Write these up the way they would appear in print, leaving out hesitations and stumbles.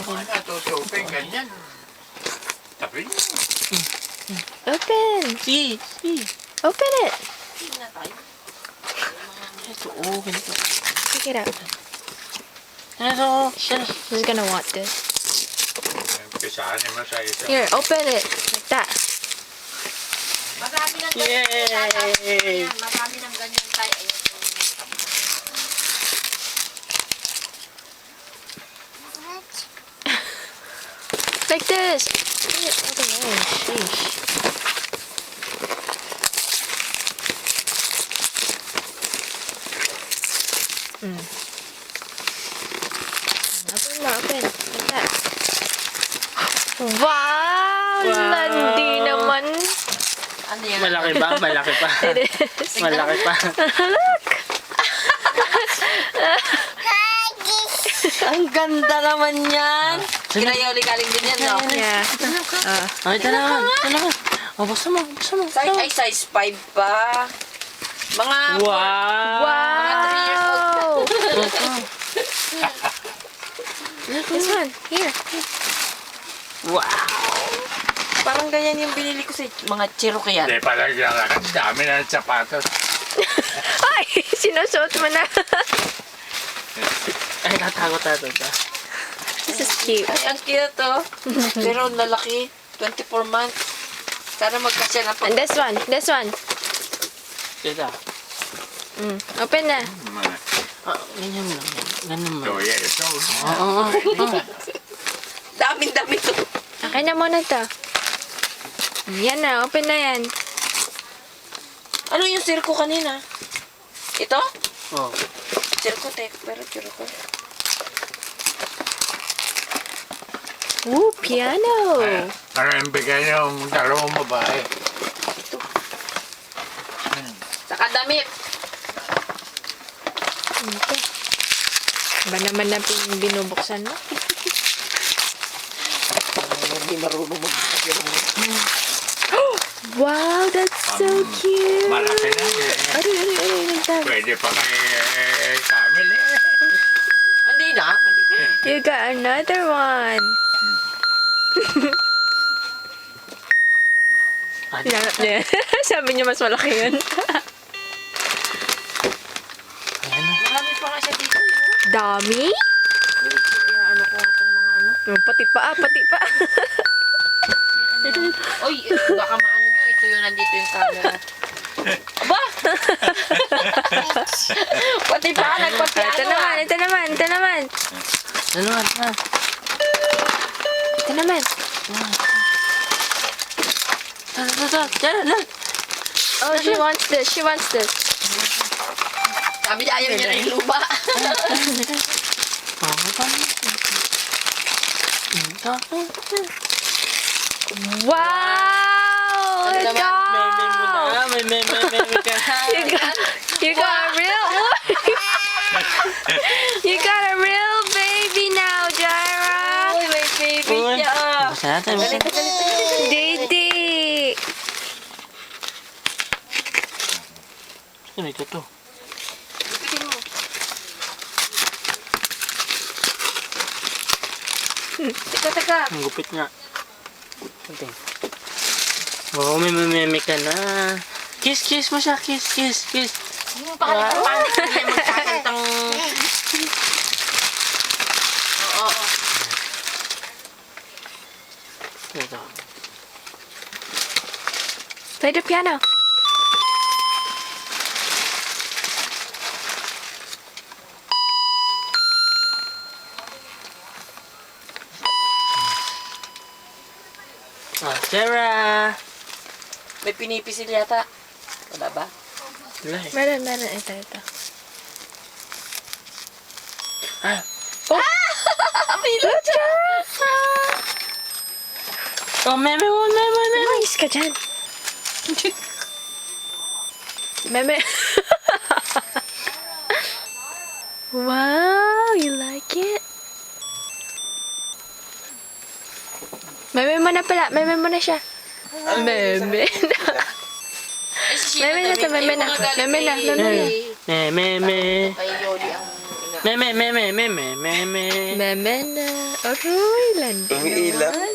Natutupi, ganyan. Tapi niyo. Open. See. Open it. Ito, oh, ganito. Take it out. Ito. Who's gonna want this? Pisahan mo sa isa. Here, open it. Like that. Marami ng Yay! Marami ng ganyan tayo. Like this. Bring it all the way. Sheesh. Open. Like that. Wow! Landi naman. Ano yan? Malaki ba? Malaki pa. It is. Malaki pa. Look! Ang ganda naman yan. Kinayoli galing din yan, no? Yeah. Ay, ito naman. Ito naman. Oh, buksan mo. Size ay size 5 pa. Mga Wow! mga 3 years old. This one. Here. Wow! Parang ganyan yung binili ko sa mga Cherokee yan. Hindi pala lang. Dami na ng sapatos. Ay! Sinusuot mo na. Ay, natakot nato ito. This is cute. Ay, ang cute to. Pero lalaki. 24 months. Sana magkasya na And this one. This one. Ito. Open na. Ganyan lang. Ganun mo. So, yeah, ito. Oo. Daming-dami to. Akin na muna to. Yan na. Open na yan. Ano yung circo kanina? Ito? Oh. Circo tech. Pero circo. Ooh, piano. Ano yung bigay yung dalawang babae? Saka damit. Okay. Ba naman na binubuksan mo? Hindi marunong mag-circo. Wow, that's so cute. Malaki na. Ano, like that. Pwede pa kay Camille eh. Hindi na. You got another one. Sabi niya mas malaki yun. Marami pa nga siya dito. Dami? Ano ko itong mga ano. Pati pa. Oy, baka maano nyo. Ito yung nandito yung camera. Aba! Pati pa, nagpapiano. Ito naman. Ano naman? Ito naman. Look! Oh, she wants this. Sabi niya ayaw niya na yung lupa. Wow! Ano naman? Doll! May ka na. You got a real You got a real baby now, Jaira. Uy, may baby niya. Basta natin. Didi. Ano ito to? Pitin mo. Teka. Ang gupit nga. Okay. Oh, may ka na. Kiss mo siya. Kiss. Panik hindi magkakantang... Oo. Ito. Play the piano. Sarah! May pinipisil yata. Wala ba? Wala eh. Meron. Ito. Ah! Good job! Oh, meme. Umayos ka dyan. Meme. Wow, you like it? Meme mo na pala. Meme mo na siya. Meme na. Meme na to. Meme na. Meme. Kay Yoli ang nga. Meme, meme, meme, meme. Meme na. Aroy, landi Umiilang. naman.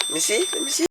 Missy? Missy?